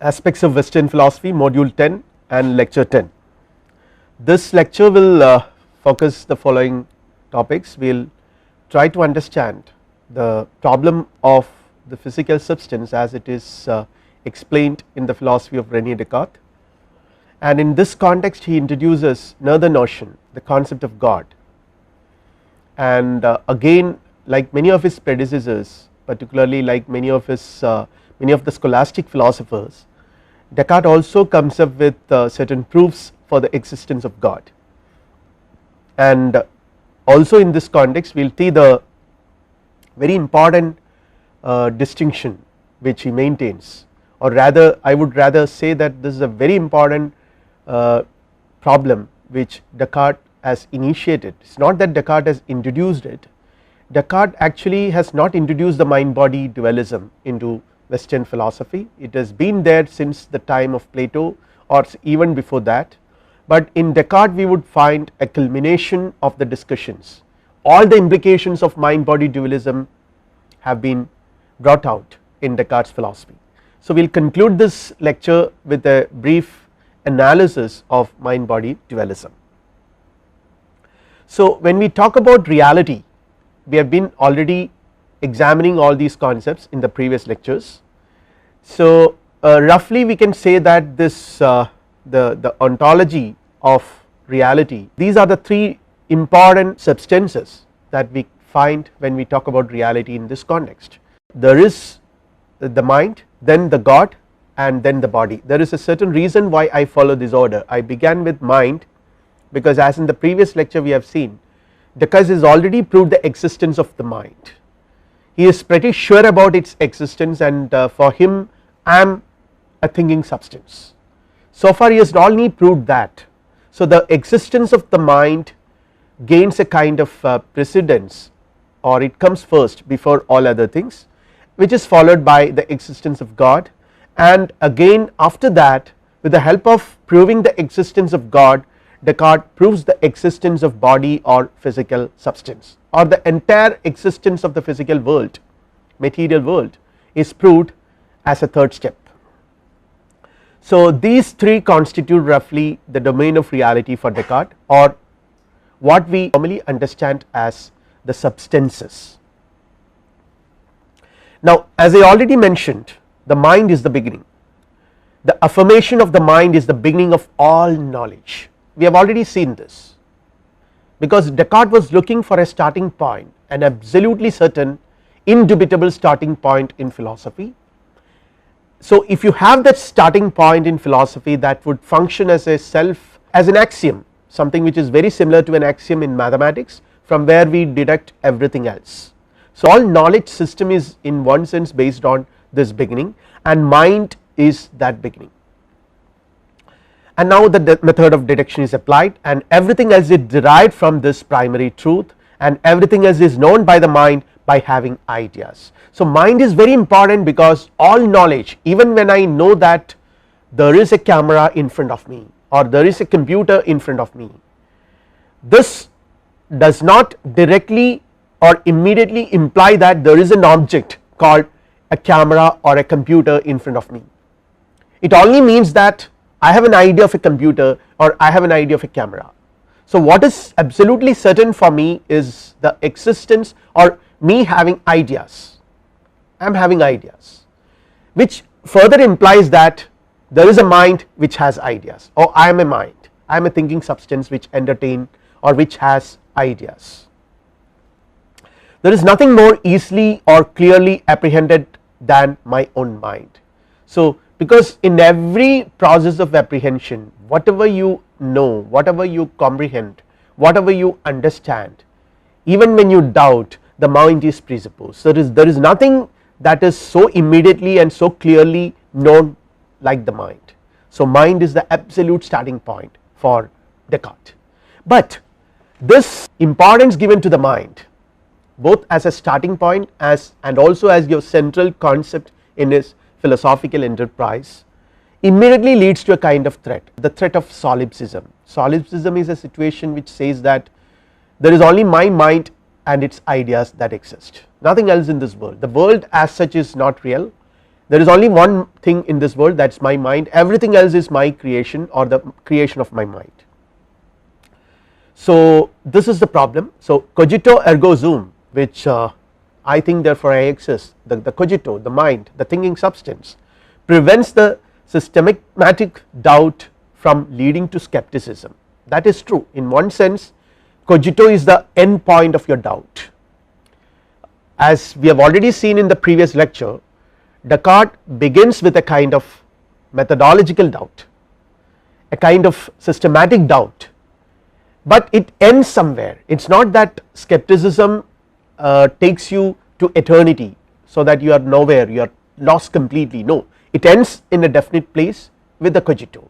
Aspects of Western Philosophy, Module 10 and Lecture 10. This lecture will focus the following topics. We will try to understand the problem of the physical substance as it is explained in the philosophy of Rene Descartes, and in this context he introduces another notion, the concept of God, and again, like many of his predecessors, particularly like many of the scholastic philosophers, Descartes also comes up with certain proofs for the existence of God. And also in this context we will see the very important distinction which he maintains, or rather I would rather say that this is a very important problem which Descartes has initiated. It is not that Descartes has introduced it. Descartes actually has not introduced the mind body dualism into Western philosophy. It has been there since the time of Plato or even before that, but in Descartes we would find a culmination of the discussions. All the implications of mind body dualism have been brought out in Descartes' philosophy. So we will conclude this lecture with a brief analysis of mind body dualism. So when we talk about reality, we have been already examining all these concepts in the previous lectures. So roughly we can say that this the ontology of reality, these are the three important substances that we find when we talk about reality in this context. There is the mind, then the God, and then the body. There is a certain reason why I follow this order. I began with mind because as in the previous lecture we have seen, Descartes has already proved the existence of the mind. He is pretty sure about its existence, and for him I am a thinking substance. So far he has not only proved that, so the existence of the mind gains a kind of precedence, or it comes first before all other things, which is followed by the existence of God, and again after that, with the help of proving the existence of God, Descartes proves the existence of body or physical substance, or the entire existence of the physical world, material world, is proved as a third step. So these three constitute roughly the domain of reality for Descartes, or what we normally understand as the substances. Now as I already mentioned, the mind is the beginning. The affirmation of the mind is the beginning of all knowledge. We have already seen this, because Descartes was looking for a starting point, an absolutely certain indubitable starting point in philosophy. So if you have that starting point in philosophy, that would function as an axiom, something which is very similar to an axiom in mathematics, from where we deduct everything else. So all knowledge system is in one sense based on this beginning, and mind is that beginning. And now the method of deduction is applied, and everything else is derived from this primary truth, and everything else is known by the mind by having ideas. So mind is very important, because all knowledge, even when I know that there is a camera in front of me or there is a computer in front of me, this does not directly or immediately imply that there is an object called a camera or a computer in front of me. It only means that I have an idea of a computer or I have an idea of a camera. So what is absolutely certain for me is the existence, or me having ideas. I am having ideas, which further implies that there is a mind which has ideas, or I am a mind, I am a thinking substance which entertain or which has ideas. There is nothing more easily or clearly apprehended than my own mind. So because in every process of apprehension, whatever you know, whatever you comprehend, whatever you understand, even when you doubt, the mind is presupposed. So there is nothing that is so immediately and so clearly known like the mind. So mind is the absolute starting point for Descartes. But this importance given to the mind, both as a starting point and also as your central concept in his philosophical enterprise, immediately leads to a kind of threat, the threat of solipsism. Solipsism is a situation which says that there is only my mind and its ideas that exist, nothing else in this world. The world as such is not real, There is only one thing in this world, that is my mind, everything else is my creation or the creation of my mind. So this is the problem. So cogito ergo sum, which I think therefore I exist, the cogito, the mind, the thinking substance, prevents the systematic doubt from leading to skepticism. That is true. In one sense, cogito is the end point of your doubt. As we have already seen in the previous lecture, Descartes begins with a kind of methodological doubt, a kind of systematic doubt, but it ends somewhere. It is not that skepticism takes you to eternity, so that you are nowhere, you are lost completely. No, it ends in a definite place with the cogito.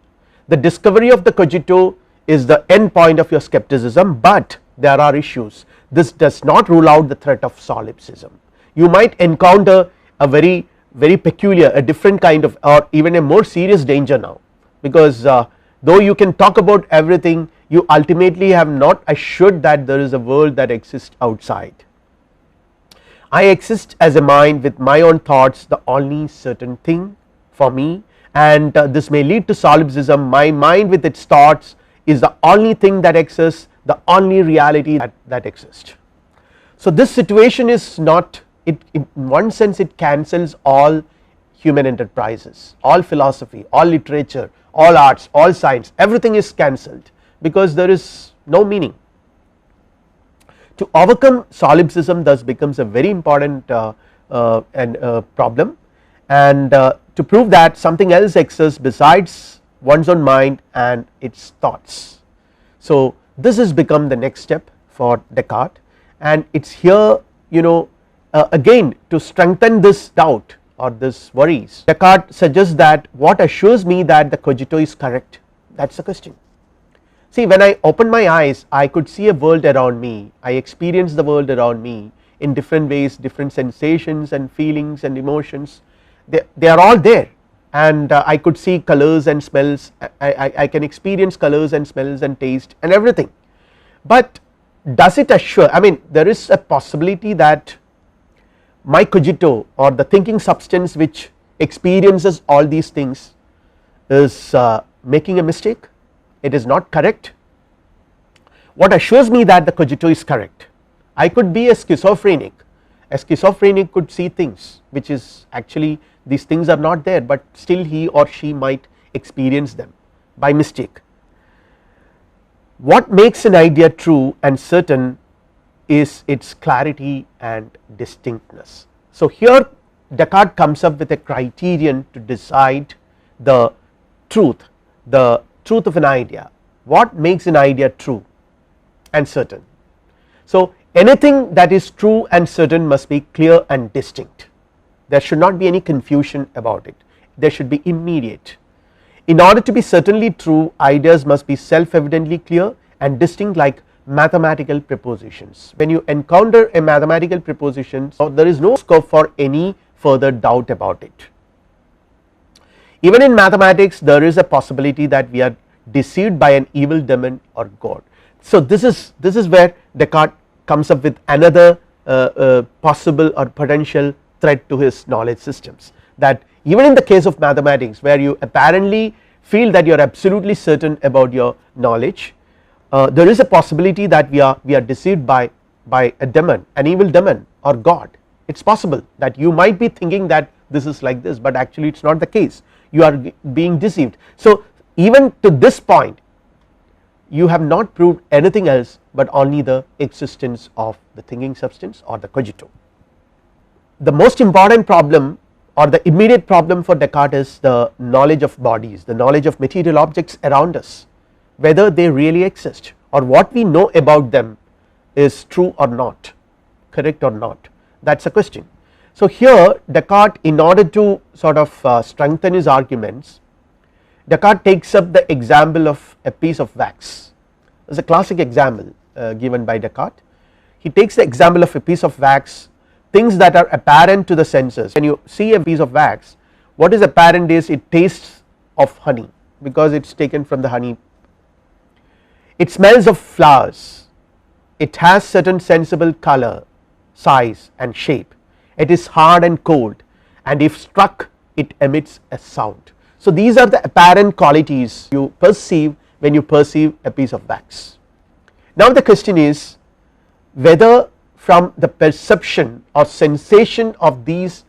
The discovery of the cogito is the end point of your skepticism, but there are issues. This does not rule out the threat of solipsism. You might encounter a very peculiar, a different kind of, or even a more serious danger now, because though you can talk about everything, you ultimately have not assured that there is a world that exists outside. I exist as a mind with my own thoughts, the only certain thing for me, and this may lead to solipsism. My mind with its thoughts is the only thing that exists, the only reality that exists. So this situation is not, in one sense it cancels all human enterprises, all philosophy, all literature, all arts, all science, everything is cancelled, because there is no meaning. To overcome solipsism thus becomes a very important problem, and to prove that something else exists besides one's own mind and its thoughts. So this has become the next step for Descartes, and it is here, again, to strengthen this doubt or this worries. Descartes suggests that what assures me that the cogito is correct, that is the question. See, when I opened my eyes, I could see a world around me, I experienced the world around me in different ways, different sensations and feelings and emotions, they are all there, and I could see colors and smells, I can experience colors and smells and taste and everything, but does it assure, I mean, there is a possibility that my cogito or the thinking substance which experiences all these things is making a mistake, it is not correct. What assures me that the cogito is correct? I could be a schizophrenic could see things which is actually, these things are not there, but still he or she might experience them by mistake. What makes an idea true and certain is its clarity and distinctness. So here Descartes comes up with a criterion to decide the truth of an idea. What makes an idea true and certain? So anything that is true and certain must be clear and distinct. There should not be any confusion about it, there should be immediate. In order to be certainly true, ideas must be self-evidently clear and distinct, like mathematical propositions. When you encounter a mathematical proposition, so there is no scope for any further doubt about it. Even in mathematics there is a possibility that we are deceived by an evil demon or god. So this is where Descartes comes up with another possible or potential threat to his knowledge systems, that even in the case of mathematics, where you apparently feel that you are absolutely certain about your knowledge, there is a possibility that we are deceived by a demon, an evil demon or god. It is possible that you might be thinking that this is like this, but actually it is not the case, you are being deceived. So even to this point you have not proved anything else but only the existence of the thinking substance or the cogito. The most important problem or the immediate problem for Descartes is the knowledge of bodies, the knowledge of material objects around us, whether they really exist or what we know about them is true or not, correct or not, that is a question. So here Descartes, in order to sort of strengthen his arguments, Descartes takes up the example of a piece of wax. It is a classic example given by Descartes. He takes the example of a piece of wax, things that are apparent to the senses. When you see a piece of wax, what is apparent is it tastes of honey, because it is taken from the honey. It smells of flowers, it has certain sensible color, size and shape, it is hard and cold, and if struck it emits a sound. So these are the apparent qualities you perceive when you perceive a piece of wax. Now the question is whether from the perception or sensation of these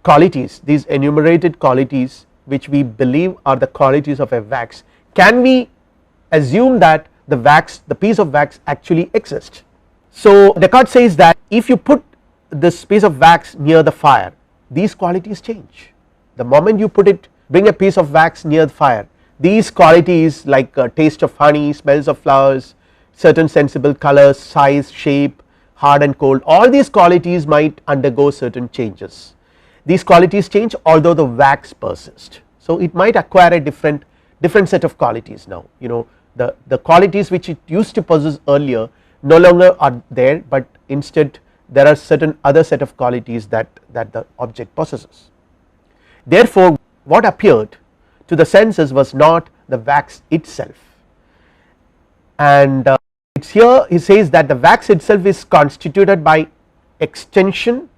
qualities, these enumerated qualities which we believe are the qualities of a wax, can we assume that the wax, the piece of wax actually exists. So Descartes says that if you put this piece of wax near the fire, these qualities change. The moment you bring a piece of wax near the fire, these qualities like taste of honey, smells of flowers, certain sensible colors, size, shape, hard and cold, all these qualities might undergo certain changes. These qualities change although the wax persists. So it might acquire a different set of qualities now, you know, the qualities which it used to possess earlier no longer are there, but instead there are certain other set of qualities that the object possesses. Therefore what appeared to the senses was not the wax itself, and it's here he says that the wax itself is constituted by extension,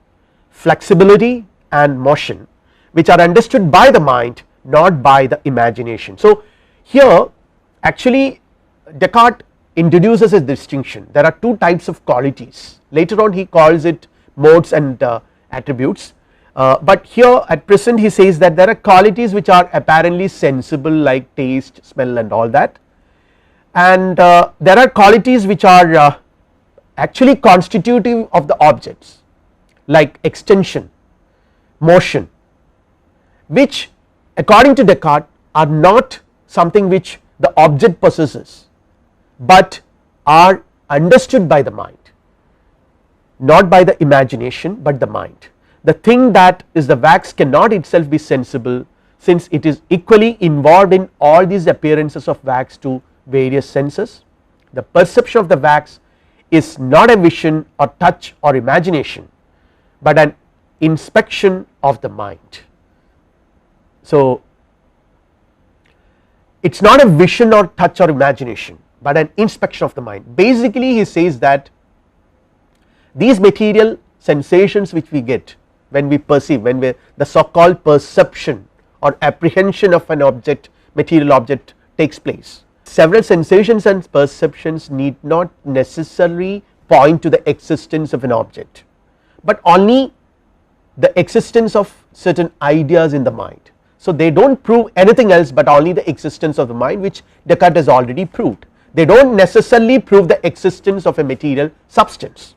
flexibility and motion, which are understood by the mind, not by the imagination. So here actually Descartes introduces a distinction. There are two types of qualities, later on he calls it modes and attributes, but here at present he says that there are qualities which are apparently sensible like taste, smell and all that, and there are qualities which are actually constitutive of the objects like extension, motion, which according to Descartes are not something which the object possesses, but are understood by the mind, not by the imagination but the mind. The thing that is the wax cannot itself be sensible, since it is equally involved in all these appearances of wax to various senses. The perception of the wax is not a vision or touch or imagination, but an inspection of the mind. So it is not a vision or touch or imagination, but an inspection of the mind. Basically he says that these material sensations which we get when we perceive, when we, the so called perception or apprehension of an object, material object takes place, several sensations and perceptions need not necessarily point to the existence of an object, but only the existence of certain ideas in the mind. So they do not prove anything else but only the existence of the mind, which Descartes has already proved. They do not necessarily prove the existence of a material substance.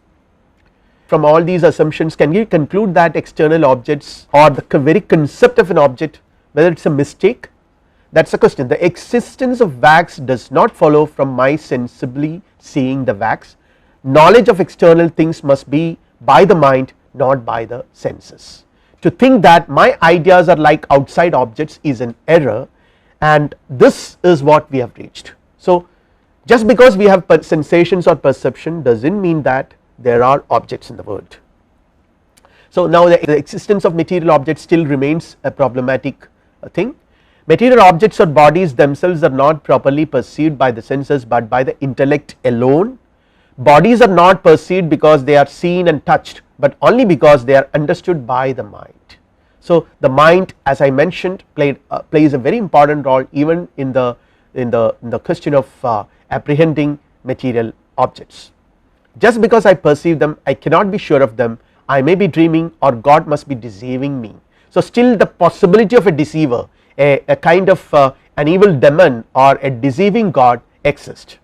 From all these assumptions, can we conclude that external objects or the very concept of an object, whether it is a mistake? That is the question. The existence of wax does not follow from my sensibly seeing the wax. Knowledge of external things must be by the mind, not by the senses. To think that my ideas are like outside objects is an error, and this is what we have reached. So just because we have sensations or perception does not mean that there are objects in the world. So now the existence of material objects still remains a problematic thing. Material objects or bodies themselves are not properly perceived by the senses but by the intellect alone. Bodies are not perceived because they are seen and touched, but only because they are understood by the mind. So the mind, as I mentioned, plays a very important role even in the question of apprehending material objects. Just because I perceive them, I cannot be sure of them. I may be dreaming or God must be deceiving me. So still the possibility of a deceiver, a kind of an evil demon or a deceiving God exists.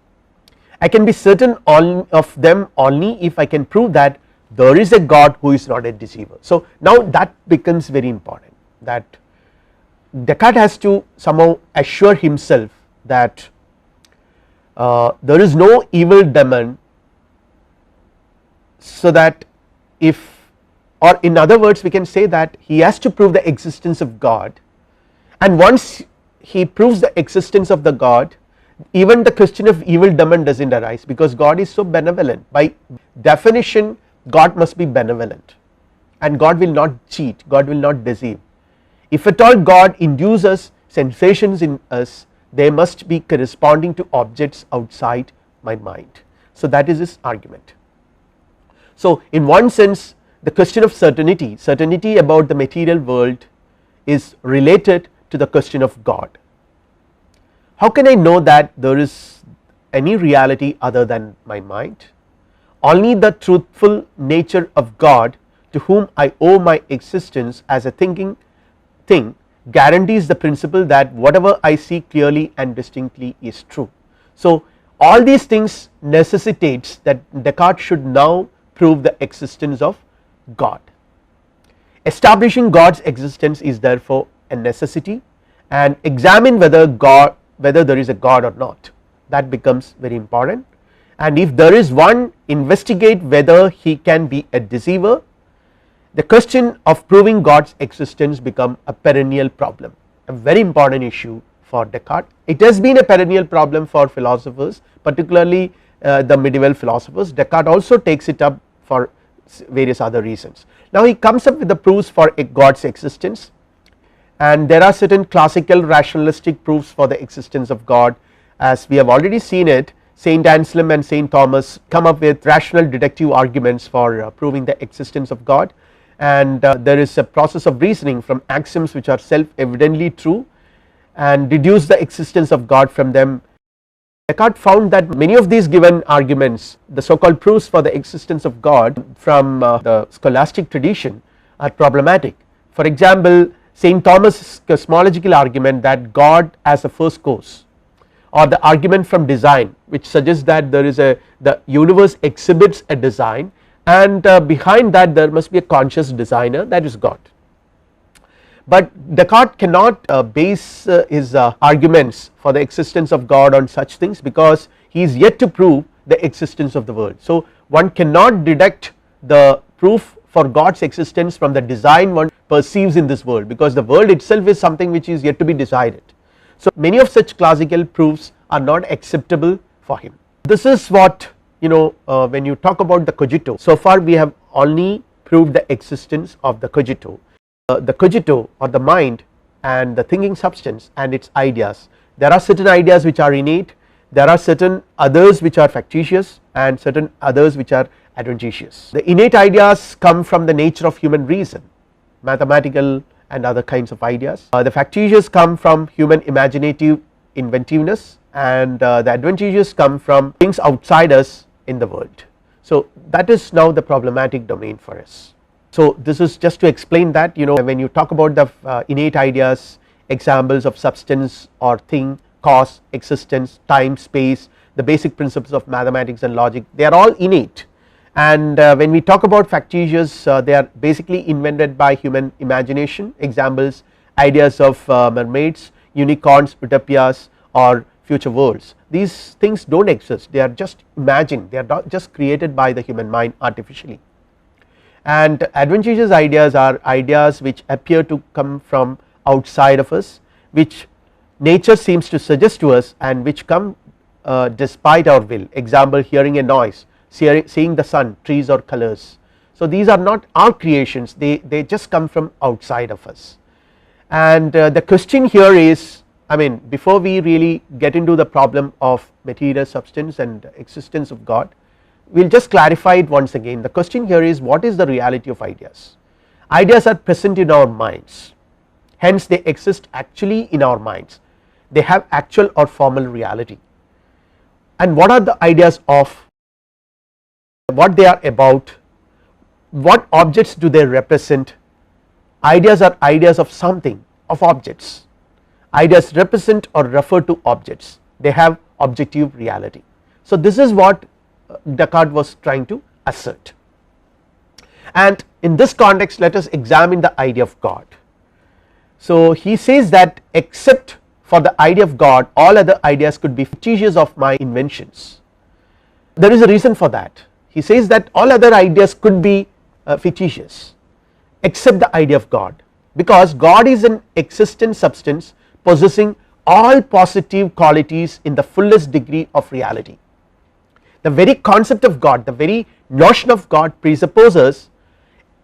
I can be certain of them only if I can prove that there is a God who is not a deceiver. So now that becomes very important, that Descartes has to somehow assure himself that there is no evil demon, so that if, or in other words we can say that he has to prove the existence of God, and once he proves the existence of the God, even the question of evil demon does not arise, because God is so benevolent. By definition God must be benevolent, and God will not cheat, God will not deceive. If at all God induces sensations in us, they must be corresponding to objects outside my mind. So that is his argument. So in one sense the question of certainty about the material world is related to the question of God. How can I know that there is any reality other than my mind? Only the truthful nature of God, to whom I owe my existence as a thinking thing, guarantees the principle that whatever I see clearly and distinctly is true. So all these things necessitates that Descartes should now prove the existence of God. Establishing God's existence is therefore a necessity, and examine whether there is a God or not, that becomes very important. And if there is one, investigate whether he can be a deceiver. The question of proving God's existence become a perennial problem, a very important issue for Descartes. It has been a perennial problem for philosophers, particularly the medieval philosophers. Descartes also takes it up for various other reasons. Now he comes up with the proofs for God's existence, and there are certain classical rationalistic proofs for the existence of God. As we have already seen it, Saint Anselm and Saint Thomas come up with rational deductive arguments for proving the existence of God, and there is a process of reasoning from axioms which are self evidently true and deduce the existence of God from them. Descartes found that many of these given arguments, the so called proofs for the existence of God from the scholastic tradition, are problematic. For example, Saint Thomas' cosmological argument that God as a first cause, or the argument from design which suggests that there is the universe exhibits a design, and behind that there must be a conscious designer, that is God. But Descartes cannot base his arguments for the existence of God on such things, because he is yet to prove the existence of the world. So one cannot deduct the proof for God's existence from the design one perceives in this world, because the world itself is something which is yet to be decided. So many of such classical proofs are not acceptable for him. This is what when you talk about the cogito, so far we have only proved the existence of the cogito. The cogito or the mind and the thinking substance and its ideas, there are certain ideas which are innate, there are certain others which are factitious, and certain others which are adventitious. The innate ideas come from the nature of human reason, mathematical and other kinds of ideas. The factitious come from human imaginative inventiveness, and the adventitious come from things outside us in the world. So that is now the problematic domain for us. So this is just to explain that when you talk about the innate ideas, examples of substance or thing, cause, existence, time, space, the basic principles of mathematics and logic, they are all innate. And when we talk about factitious, they are basically invented by human imagination. Examples, ideas of mermaids, unicorns, utopias, or future worlds. These things do not exist, they are just imagined, they are not just created by the human mind artificially. And adventitious ideas are ideas which appear to come from outside of us, which nature seems to suggest to us, and which come despite our will. Example, hearing a noise, seeing the sun, trees or colors. So these are not our creations, they just come from outside of us. And the question here is, before we really get into the problem of material substance and existence of God, we will just clarify it once again. The question here is, what is the reality of ideas? Ideas are present in our minds, hence they exist actually in our minds, they have actual or formal reality. And what are the ideas of, what they are about, what objects do they represent? Ideas are ideas of something, of objects. Ideas represent or refer to objects, they have objective reality. So this is what Descartes was trying to assert, and in this context let us examine the idea of God. So he says that except for the idea of God, all other ideas could be fictitious of my inventions. There is a reason for that. He says that all other ideas could be fictitious except the idea of God, because God is an existent substance possessing all positive qualities in the fullest degree of reality. The very concept of God, the very notion of God presupposes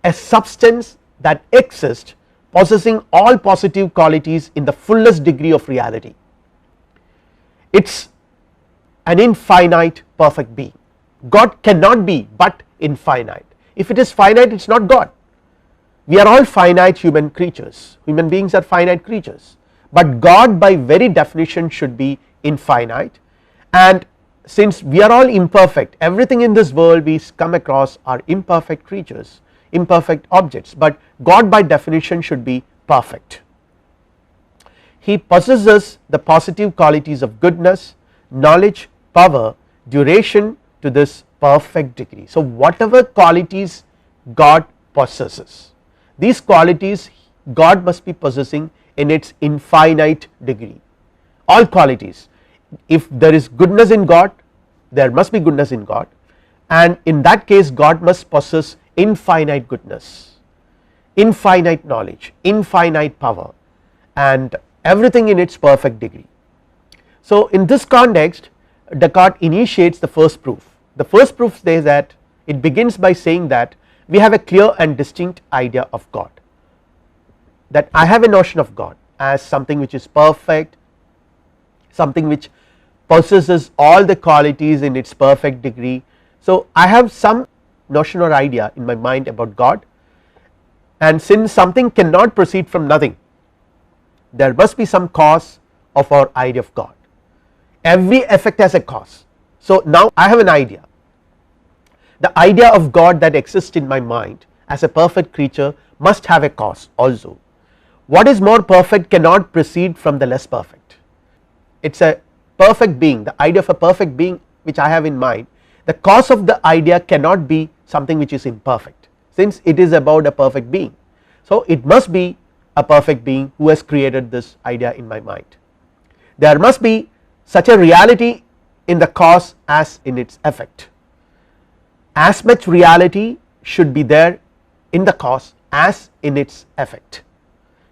a substance that exists possessing all positive qualities in the fullest degree of reality. It is an infinite perfect being. God cannot be but infinite. If it is finite, it is not God. we are all finite human creatures, human beings are finite creatures, but God by very definition should be infinite, and since we are all imperfect, everything in this world we come across are imperfect creatures, imperfect objects, but God by definition should be perfect. He possesses the positive qualities of goodness, knowledge, power, duration to this perfect degree. So whatever qualities God possesses, these qualities God must be possessing in its infinite degree, all qualities. If there is goodness in God, there must be goodness in God, and in that case God must possess infinite goodness, infinite knowledge, infinite power, and everything in its perfect degree. So in this context Descartes initiates the first proof. The first proof says that it begins by saying that we have a clear and distinct idea of God, that I have a notion of God as something which is perfect, something which possesses all the qualities in its perfect degree. So I have some notion or idea in my mind about God, and since something cannot proceed from nothing, there must be some cause of our idea of God. Every effect has a cause. So now I have an idea, the idea of God that exists in my mind as a perfect creature must have a cause also. What is more perfect cannot proceed from the less perfect. It is a perfect being, the idea of a perfect being which I have in mind, the cause of the idea cannot be something which is imperfect, since it is about a perfect being. So it must be a perfect being who has created this idea in my mind. There must be such a reality in the cause as in its effect. As much reality should be there in the cause as in its effect.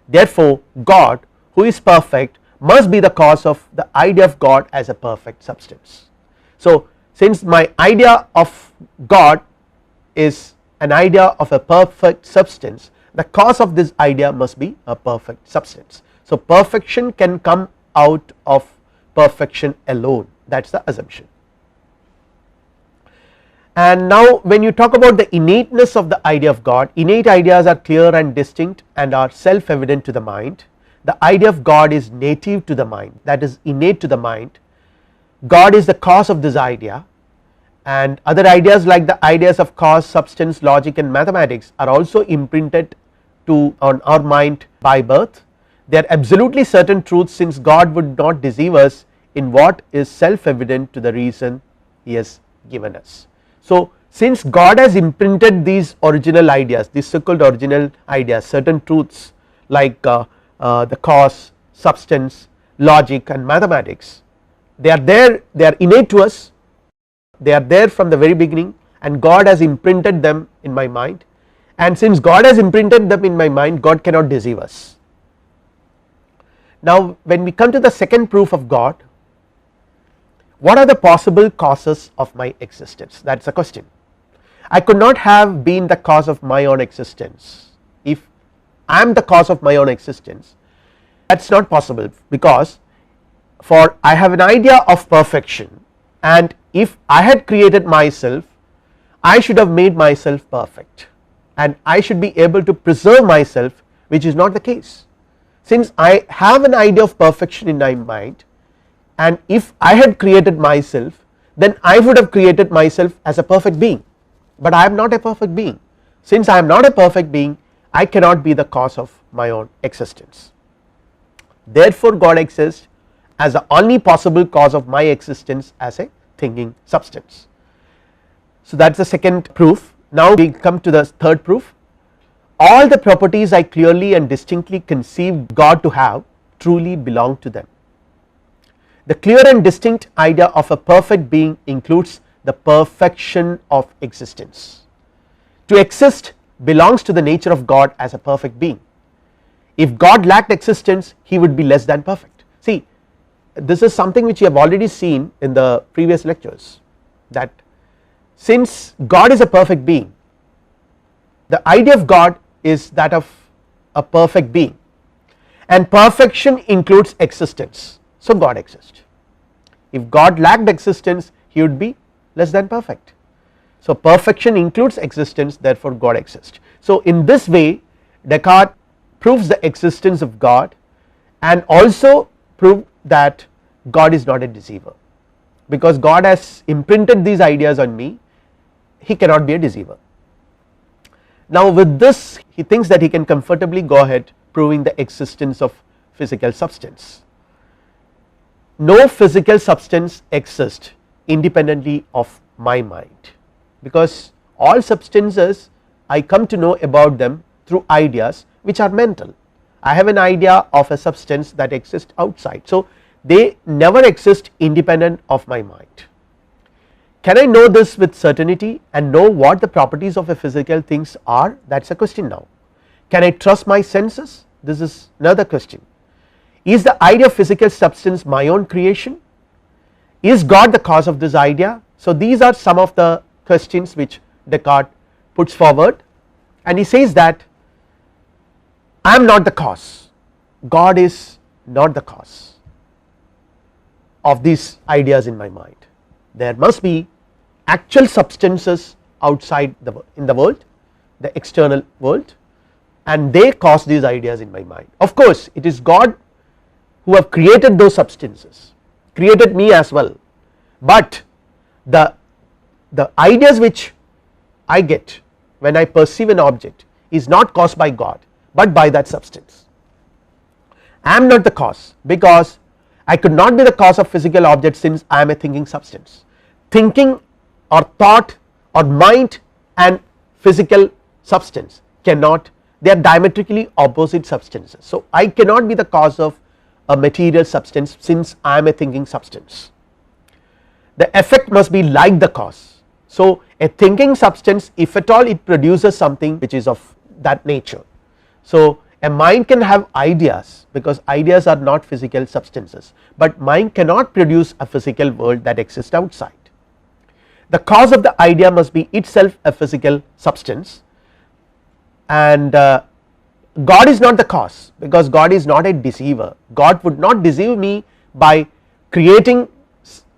Therefore God, who is perfect, must be the cause of the idea of God as a perfect substance. So since my idea of God is an idea of a perfect substance, the cause of this idea must be a perfect substance. So perfection can come out of perfection alone, that is the assumption. And now when you talk about the innateness of the idea of God, innate ideas are clear and distinct and are self evident to the mind. The idea of God is native to the mind, that is innate to the mind. God is the cause of this idea, and other ideas like the ideas of cause, substance, logic and mathematics are also imprinted on our mind by birth. They are absolutely certain truths, since God would not deceive us in what is self evident to the reason He has given us. So since God has imprinted these original ideas, these so called original ideas, certain truths like the cause, substance, logic and mathematics, they are there, they are innate to us, they are there from the very beginning, and God has imprinted them in my mind, and since God has imprinted them in my mind, God cannot deceive us. Now when we come to the second proof of God, what are the possible causes of my existence? That is the question. I could not have been the cause of my own existence. If I am the cause of my own existence, that is not possible, because for I have an idea of perfection, and if I had created myself, I should have made myself perfect, and I should be able to preserve myself, which is not the case. Since I have an idea of perfection in my mind, and if I had created myself, then I would have created myself as a perfect being, but I am not a perfect being. Since I am not a perfect being, I cannot be the cause of my own existence. Therefore God exists as the only possible cause of my existence as a thinking substance. So that is the second proof. Now we come to the third proof. All the properties I clearly and distinctly conceive God to have truly belong to them. The clear and distinct idea of a perfect being includes the perfection of existence. To exist belongs to the nature of God as a perfect being. If God lacked existence, He would be less than perfect. See, this is something which you have already seen in the previous lectures, that since God is a perfect being, the idea of God is that of a perfect being, and perfection includes existence. So God exists. If God lacked existence, He would be less than perfect. So perfection includes existence, therefore God exists. So in this way Descartes proves the existence of God and also proved that God is not a deceiver, because God has imprinted these ideas on me, he cannot be a deceiver. Now with this he thinks that he can comfortably go ahead proving the existence of physical substance. No physical substance exists independently of my mind, because all substances I come to know about them through ideas which are mental. I have an idea of a substance that exists outside, so they never exist independent of my mind. Can I know this with certainty and know what the properties of a physical things are? That is a question now. Can I trust my senses? This is another question. Is the idea of physical substance my own creation? Is God the cause of this idea? So these are some of the questions which Descartes puts forward, and he says that I am not the cause, God is not the cause of these ideas in my mind. There must be actual substances outside in the world, the external world, and they cause these ideas in my mind. Of course it is God who have created those substances, created me as well, but the ideas which I get when I perceive an object is not caused by God but by that substance. I am not the cause, because I could not be the cause of physical objects since I am a thinking substance. Thinking or thought or mind and physical substance cannot, they are diametrically opposite substances. So I cannot be the cause of a material substance since I am a thinking substance. The effect must be like the cause. So a thinking substance, if at all it produces something which is of that nature. So a mind can have ideas, because ideas are not physical substances, but mind cannot produce a physical world that exists outside. The cause of the idea must be itself a physical substance, and God is not the cause, because God is not a deceiver. God would not deceive me by creating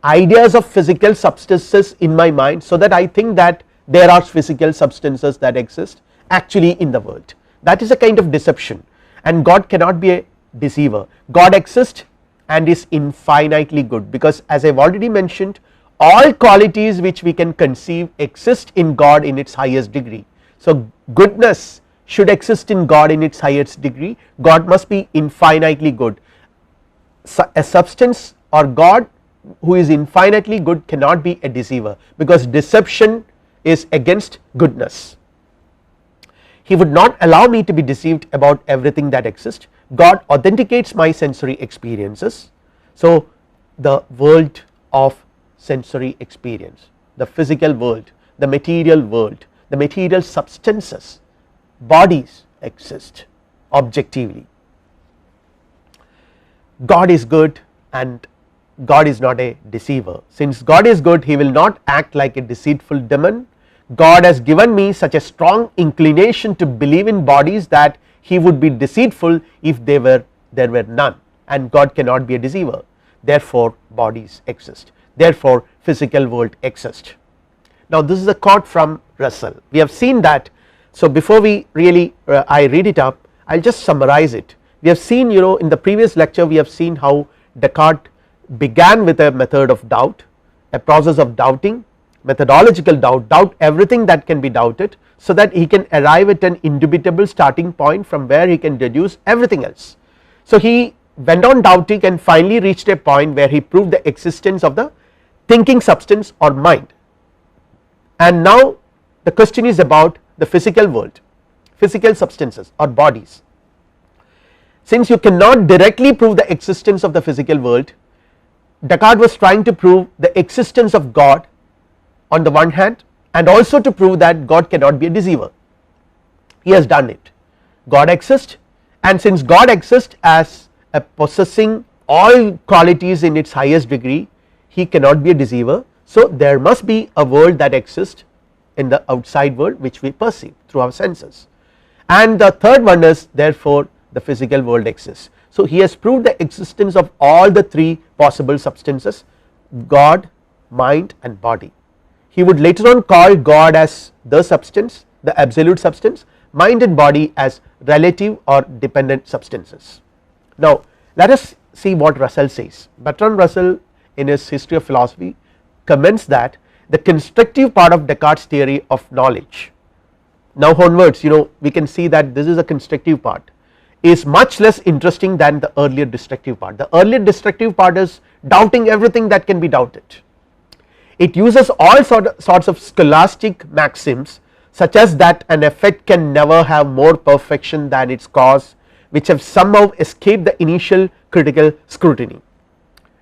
ideas of physical substances in my mind so that I think that there are physical substances that exist actually in the world. That is a kind of deception, and God cannot be a deceiver. God exists and is infinitely good, because as I have already mentioned, all qualities which we can conceive exist in God in its highest degree. So goodness should exist in God in its highest degree. God must be infinitely good. A substance or God who is infinitely good cannot be a deceiver, because deception is against goodness. He would not allow me to be deceived about everything that exists. God authenticates my sensory experiences. So the world of sensory experience, the physical world, the material substances, bodies exist objectively. God is good and God is not a deceiver. Since God is good, he will not act like a deceitful demon. God has given me such a strong inclination to believe in bodies that he would be deceitful if there were none, and God cannot be a deceiver. Therefore bodies exist, therefore physical world exists. Now this is a quote from Russell. We have seen that. So before we really I read it up, I will just summarize it. We have seen, in the previous lecture we have seen how Descartes began with a method of doubt, a process of doubting, methodological doubt everything that can be doubted, so that he can arrive at an indubitable starting point from where he can deduce everything else. So he went on doubting and finally reached a point where he proved the existence of the thinking substance or mind. And now the question is about the physical world, physical substances or bodies. Since you cannot directly prove the existence of the physical world, Descartes was trying to prove the existence of God on the one hand, and also to prove that God cannot be a deceiver. He has done it. God exists, and since God exists as a possessing all qualities in its highest degree, he cannot be a deceiver. So there must be a world that exists in the outside world which we perceive through our senses, and the third one is therefore the physical world exists. So he has proved the existence of all the three possible substances, God, mind and body. He would later on call God as the substance, the absolute substance, mind and body as relative or dependent substances. Now let us see what Russell says. Bertrand Russell in his History of Philosophy comments that the constructive part of Descartes' theory of knowledge, now onwards we can see that this is a constructive part, is much less interesting than the earlier destructive part. The earlier destructive part is doubting everything that can be doubted. It uses all sorts of scholastic maxims such as that an effect can never have more perfection than its cause, which have somehow escaped the initial critical scrutiny.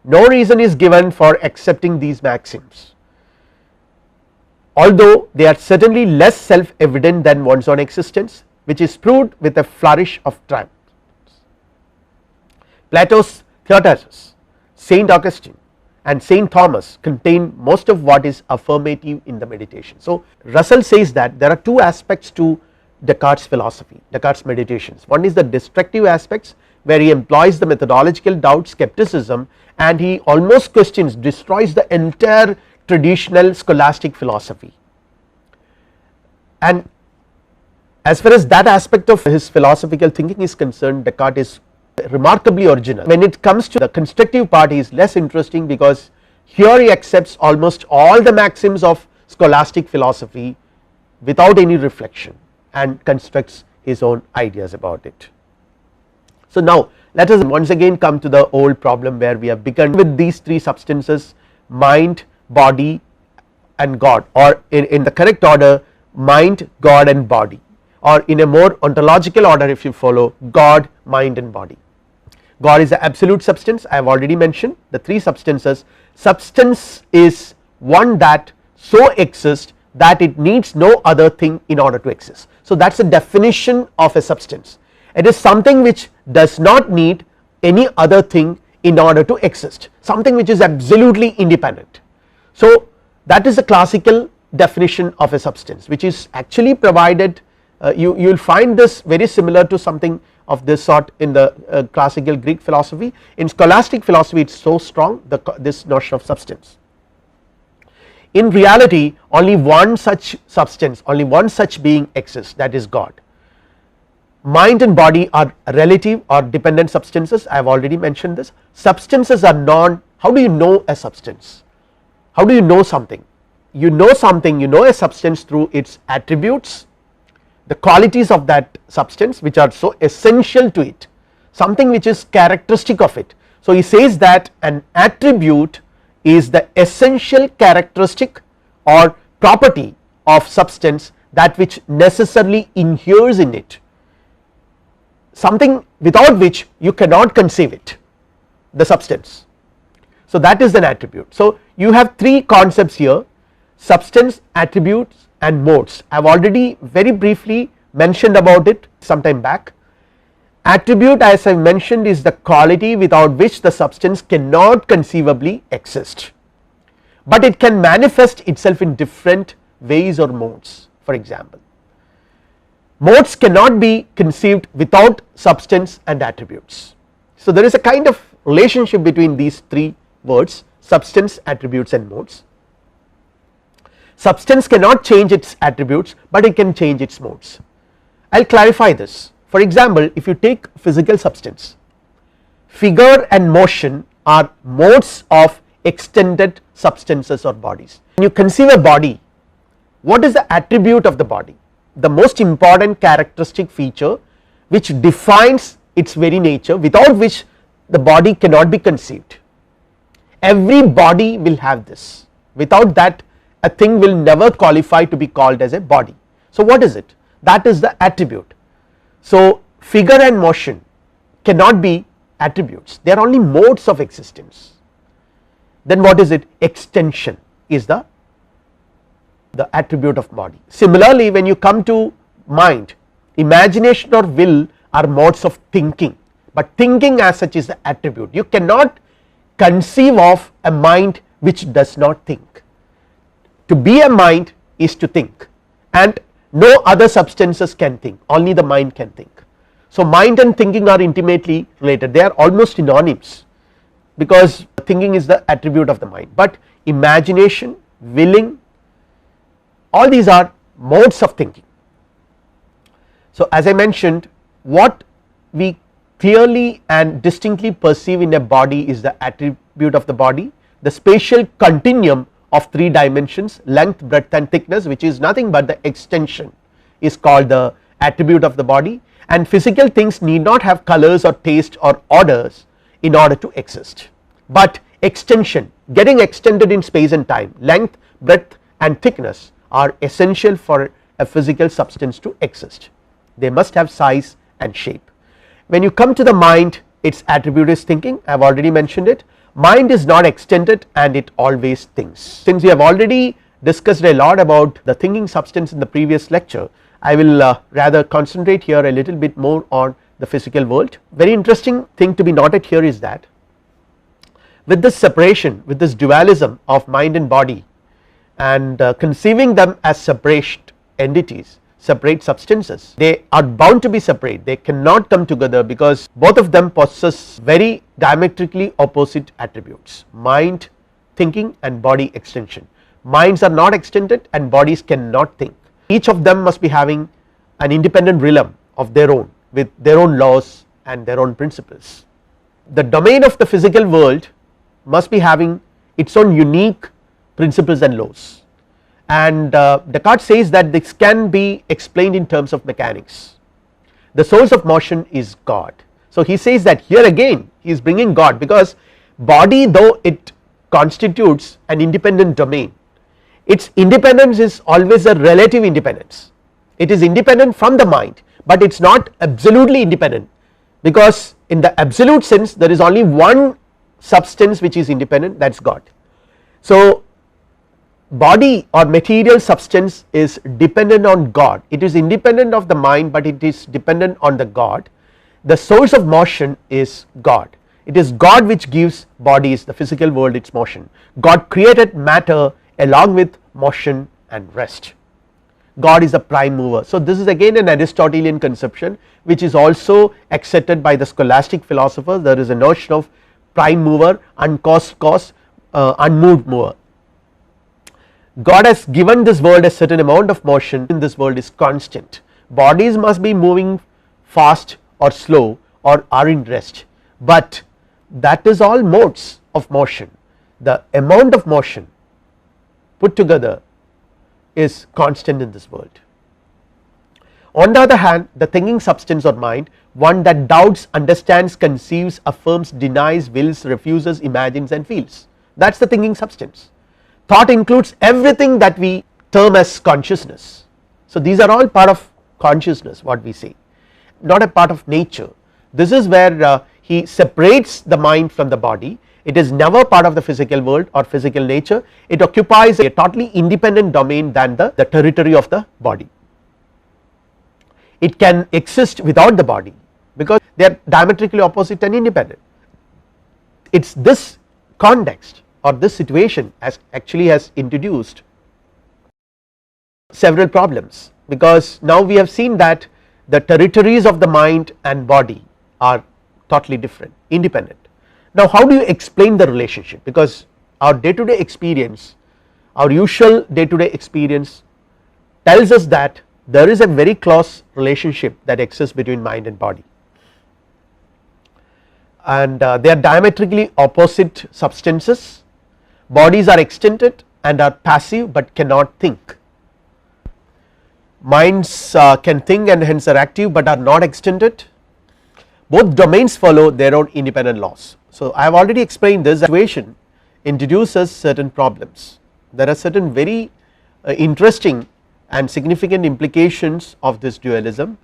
No reason is given for accepting these maxims, although they are certainly less self evident than one's own existence, which is proved with a flourish of triumph. Plato's Theaetetus, Saint Augustine and Saint Thomas contain most of what is affirmative in the meditation. So Russell says that there are two aspects to Descartes' philosophy, Descartes' meditations. One is the destructive aspects, where he employs the methodological doubt, skepticism, and he almost questions, destroys the entire traditional scholastic philosophy. And as far as that aspect of his philosophical thinking is concerned, Descartes is remarkably original. When it comes to the constructive part, he is less interesting, because here he accepts almost all the maxims of scholastic philosophy without any reflection and constructs his own ideas about it. So now let us once again come to the old problem where we have begun with these three substances: mind, body and God, or in the correct order, mind, God and body, or in a more ontological order if you follow, God, mind and body. God is the absolute substance. I have already mentioned the three substances. Substance is one that so exists that it needs no other thing in order to exist. So that is the definition of a substance. It is something which does not need any other thing in order to exist, something which is absolutely independent. So that is the classical definition of a substance, which is actually provided, you will find this very similar to something of this sort in the classical Greek philosophy. In scholastic philosophy it is so strong, this notion of substance. In reality only one such substance, only one such being exists, that is God. Mind and body are relative or dependent substances. I have already mentioned this. Substances are non. How do you know a substance? How do you know something? You know something, you know a substance through its attributes, the qualities of that substance which are so essential to it, something which is characteristic of it. So he says that an attribute is the essential characteristic or property of substance, that which necessarily inheres in it, something without which you cannot conceive it, the substance. So that is an attribute. So you have three concepts here: substance, attributes and modes. I have already very briefly mentioned about it some time back. Attribute, as I mentioned, is the quality without which the substance cannot conceivably exist, but it can manifest itself in different ways or modes. For example, modes cannot be conceived without substance and attributes. So there is a kind of relationship between these three words: substance, attributes and modes. Substance cannot change its attributes, but it can change its modes. I will clarify this. For example, if you take physical substance, figure and motion are modes of extended substances or bodies. When you conceive a body, what is the attribute of the body? The most important characteristic feature which defines its very nature, without which the body cannot be conceived. Every body will have this. Without that, a thing will never qualify to be called as a body. So what is it? That is the attribute. So figure and motion cannot be attributes, they are only modes of existence. Then what is it? Extension is the attribute of body. Similarly, when you come to mind, imagination or will are modes of thinking, but thinking as such is the attribute. You cannot conceive of a mind which does not think. To be a mind is to think, and no other substances can think, only the mind can think. So mind and thinking are intimately related, they are almost synonyms, because thinking is the attribute of the mind, but imagination, willing, all these are modes of thinking. So as I mentioned, what we clearly and distinctly perceive in a body is the attribute of the body, the spatial continuum of 3 dimensions, length, breadth and thickness, which is nothing but the extension, is called the attribute of the body, and physical things need not have colors or taste or orders in order to exist, but extension, getting extended in space and time, length, breadth and thickness are essential for a physical substance to exist. They must have size and shape. When you come to the mind, its attribute is thinking. I have already mentioned it. Mind is not extended and it always thinks. Since we have already discussed a lot about the thinking substance in the previous lecture, I will rather concentrate here a little bit more on the physical world. Very interesting thing to be noted here is that with this separation, with this dualism of mind and body, and conceiving them as separate entities, separate substances, they are bound to be separate, they cannot come together because both of them possess very diametrically opposite attributes: mind thinking and body extension. Minds are not extended and bodies cannot think. Each of them must be having an independent realm of their own with their own laws and their own principles. The domain of the physical world must be having its own unique principles and laws, and Descartes says that this can be explained in terms of mechanics. The source of motion is God. So he says that here again he is bringing God, because body, though it constitutes an independent domain, its independence is always a relative independence. It is independent from the mind, but it is not absolutely independent, because in the absolute sense there is only one substance which is independent, that is God. So body or material substance is dependent on God, it is independent of the mind, but it is dependent on the God. The source of motion is God. It is God which gives bodies, the physical world, its motion. God created matter along with motion and rest. God is the prime mover. So this is again an Aristotelian conception which is also accepted by the scholastic philosophers. There is a notion of prime mover, uncaused cause, unmoved mover. God has given this world a certain amount of motion, in this world is constant. Bodies must be moving fast or slow or are in rest, but that is all modes of motion. The amount of motion put together is constant in this world. On the other hand, the thinking substance or mind, one that doubts, understands, conceives, affirms, denies, wills, refuses, imagines and feels, that is the thinking substance. Thought includes everything that we term as consciousness. So these are all part of consciousness, what we say, not a part of nature. This is where he separates the mind from the body. It is never part of the physical world or physical nature. It occupies a totally independent domain than the territory of the body. It can exist without the body because they are diametrically opposite and independent. It is this context or this situation as actually has introduced several problems, because now we have seen that the territories of the mind and body are totally different, independent. Now how do you explain the relationship, because our day to day experience, our usual day to day experience tells us that there is a very close relationship that exists between mind and body, and they are diametrically opposite substances. Bodies are extended and are passive but cannot think. Minds can think and hence are active but are not extended. Both domains follow their own independent laws. So I have already explained this situation introduces certain problems. There are certain very interesting and significant implications of this dualism,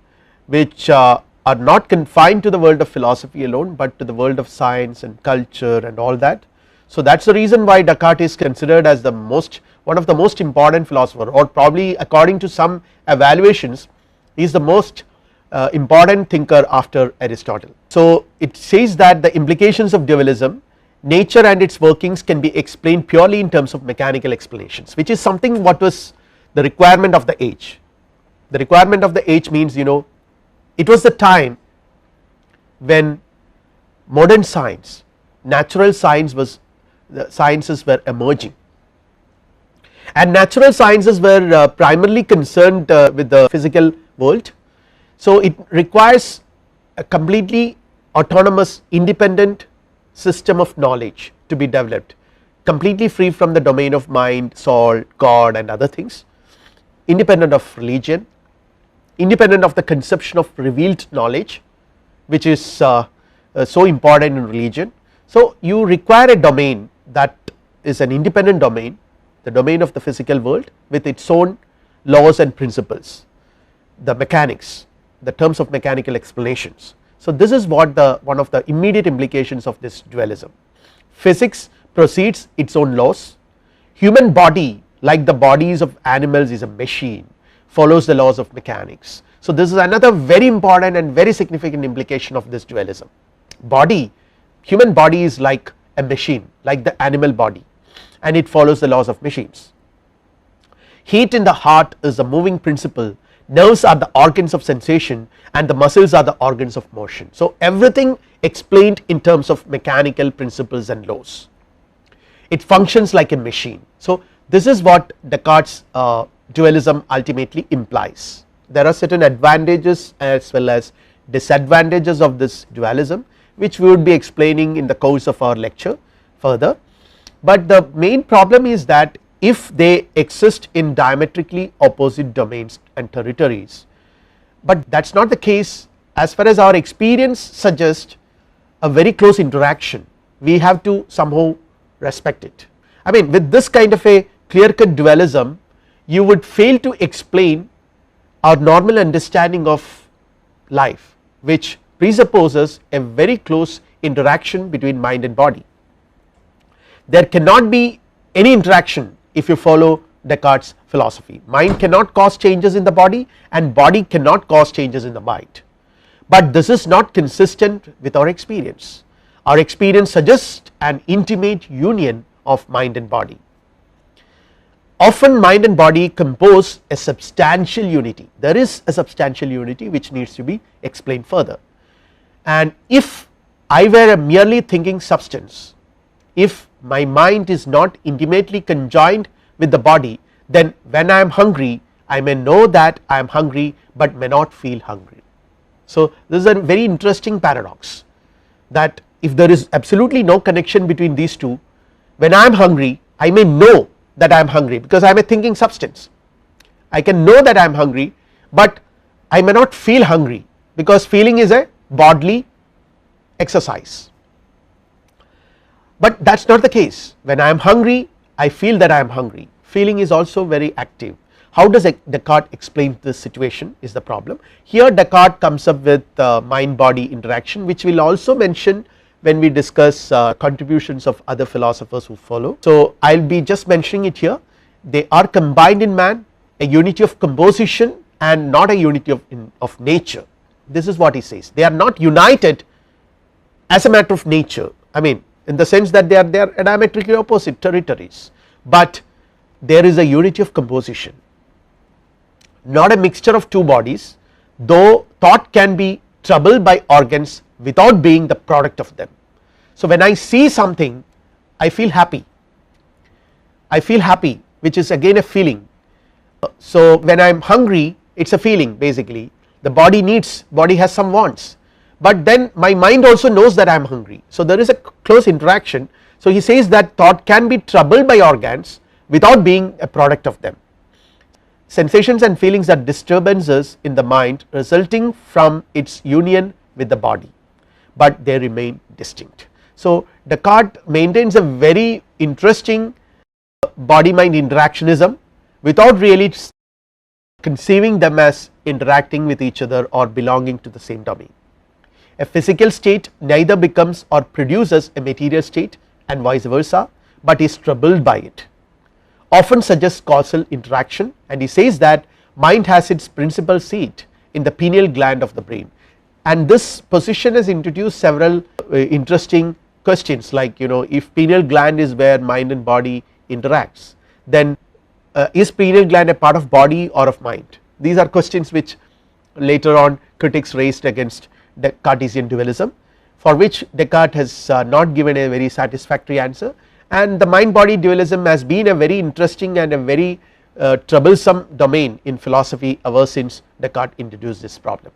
which are not confined to the world of philosophy alone, but to the world of science and culture and all that. So that is the reason why Descartes is considered as one of the most important philosopher, or probably according to some evaluations he is the most important thinker after Aristotle. So it says that the implications of dualism, nature and its workings can be explained purely in terms of mechanical explanations, which is something what was the requirement of the age. The requirement of the age means, it was the time when modern science, natural science the sciences were emerging, and natural sciences were primarily concerned with the physical world. So it requires a completely autonomous independent system of knowledge to be developed, completely free from the domain of mind, soul, God and other things, independent of religion, independent of the conception of revealed knowledge, which is so important in religion. So you require a domain that is an independent domain, the domain of the physical world with its own laws and principles, the mechanics, the terms of mechanical explanations. So this is what one of the immediate implications of this dualism. Physics proceeds its own laws, human body like the bodies of animals is a machine, follows the laws of mechanics. So this is another very important and very significant implication of this dualism. Body, human body is like a machine, like the animal body, and it follows the laws of machines. Heat in the heart is a moving principle, nerves are the organs of sensation and the muscles are the organs of motion. So everything explained in terms of mechanical principles and laws, it functions like a machine. So this is what Descartes dualism ultimately implies. There are certain advantages as well as disadvantages of this dualism, which we would be explaining in the course of our lecture further, but the main problem is that if they exist in diametrically opposite domains and territories, but that is not the case as far as our experience suggests a very close interaction, we have to somehow respect it. I mean, with this kind of a clear cut dualism, you would fail to explain our normal understanding of life, which presupposes a very close interaction between mind and body. There cannot be any interaction if you follow Descartes' philosophy. Mind cannot cause changes in the body and body cannot cause changes in the mind, but this is not consistent with our experience. Our experience suggests an intimate union of mind and body. Often mind and body compose a substantial unity, there is a substantial unity which needs to be explained further. And if I were a merely thinking substance, if my mind is not intimately conjoined with the body, then when I am hungry I may know that I am hungry but may not feel hungry. So this is a very interesting paradox, that if there is absolutely no connection between these two, when I am hungry I may know that I am hungry because I am a thinking substance, I can know that I am hungry but I may not feel hungry because feeling is a bodily exercise. But that is not the case. When I am hungry I feel that I am hungry, feeling is also very active. How does Descartes explain this situation is the problem. Here Descartes comes up with mind body interaction, which we will also mention when we discuss contributions of other philosophers who follow. So I will be just mentioning it here. They are combined in man, a unity of composition and not a unity of nature. This is what he says, they are not united as a matter of nature, I mean in the sense that they are diametrically opposite territories, but there is a unity of composition, not a mixture of two bodies, though thought can be troubled by organs without being the product of them. So when I see something I feel happy, which is again a feeling. So when I am hungry it is a feeling, basically the body has some wants, but then my mind also knows that I am hungry, so there is a close interaction. So he says that thought can be troubled by organs without being a product of them. Sensations and feelings are disturbances in the mind resulting from its union with the body, but they remain distinct. So Descartes maintains a very interesting body mind interactionism without really conceiving them as interacting with each other or belonging to the same domain. A physical state neither becomes or produces a material state and vice versa, but is troubled by it, often suggests causal interaction, and he says that mind has its principal seat in the pineal gland of the brain, and this position has introduced several interesting questions, like if pineal gland is where mind and body interacts, then is pineal gland a part of body or of mind? These are questions which later on critics raised against the Cartesian dualism, for which Descartes has not given a very satisfactory answer, and the mind body dualism has been a very interesting and a very troublesome domain in philosophy ever since Descartes introduced this problem.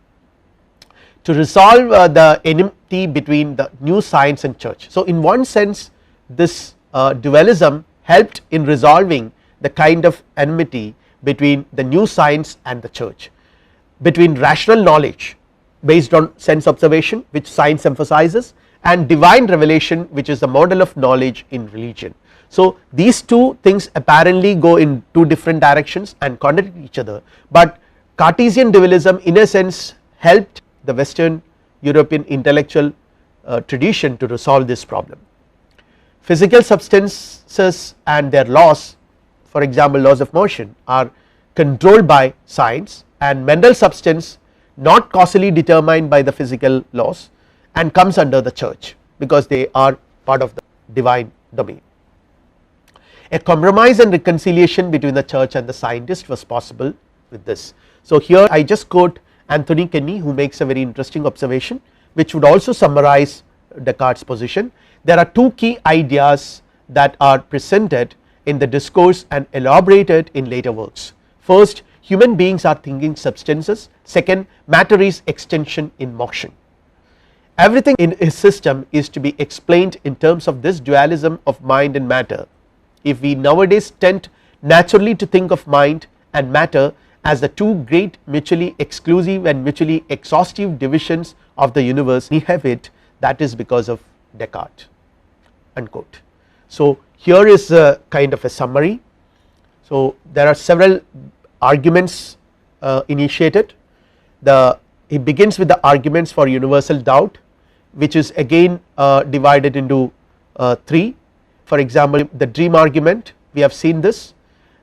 to resolve the enmity between the new science and church. So in one sense this dualism helped in resolving the kind of enmity between the new science and the church, between rational knowledge based on sense observation which science emphasizes, and divine revelation which is the model of knowledge in religion. So these two things apparently go in two different directions and contradict each other, but Cartesian dualism in a sense helped the Western European intellectual tradition to resolve this problem. Physical substances and their laws, for example laws of motion, are controlled by science, and mental substance not causally determined by the physical laws and comes under the church because they are part of the divine domain. A compromise and reconciliation between the church and the scientist was possible with this. So here I just quote Anthony Kenny, who makes a very interesting observation which would also summarize Descartes' position. There are two key ideas that are presented in the discourse and elaborated in later works. First, human beings are thinking substances. Second, matter is extension in motion. Everything in his system is to be explained in terms of this dualism of mind and matter. If we nowadays tend naturally to think of mind and matter as the two great mutually exclusive and mutually exhaustive divisions of the universe, we have it, that is because of Descartes, unquote. So here is a kind of a summary. So there are several arguments initiated. He begins with the arguments for universal doubt, which is again divided into three. For example, the dream argument, we have seen this.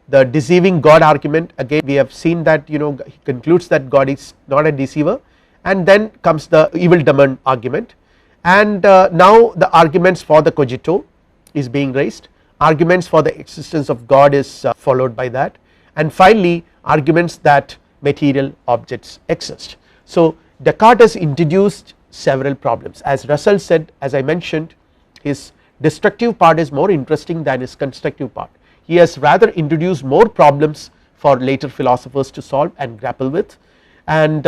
The deceiving God argument, again we have seen that he concludes that God is not a deceiver, and then comes the evil demon argument, and now the arguments for the cogito is being raised, arguments for the existence of God is followed by that, and finally arguments that material objects exist. So Descartes has introduced several problems. As Russell said, as I mentioned, his destructive part is more interesting than his constructive part. He has rather introduced more problems for later philosophers to solve and grapple with, and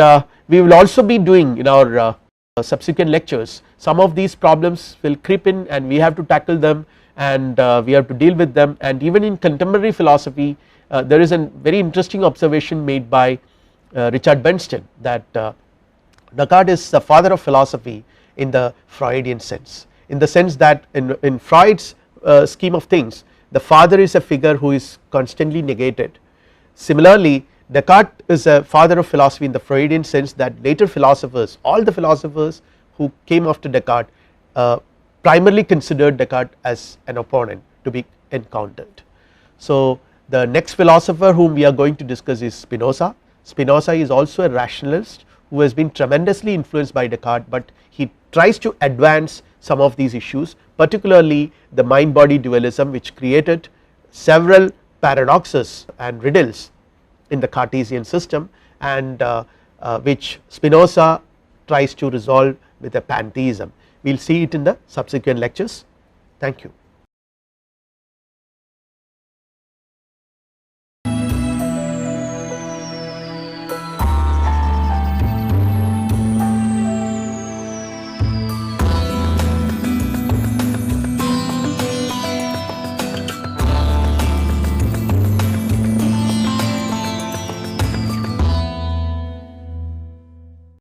we will also be doing in our subsequent lectures, some of these problems will creep in and we have to tackle them, and we have to deal with them. And even in contemporary philosophy there is a very interesting observation made by Richard Bernstein that Descartes is the father of philosophy in the Freudian sense, in the sense that in Freud's scheme of things, the father is a figure who is constantly negated. Similarly, Descartes is a father of philosophy in the Freudian sense that later philosophers, all the philosophers who came after Descartes primarily considered Descartes as an opponent to be encountered. So the next philosopher whom we are going to discuss is Spinoza. Spinoza is also a rationalist who has been tremendously influenced by Descartes, but he tries to advance some of these issues, particularly the mind body dualism, which created several paradoxes and riddles in the Cartesian system, and which Spinoza tries to resolve with a pantheism. We will see it in the subsequent lectures. Thank you.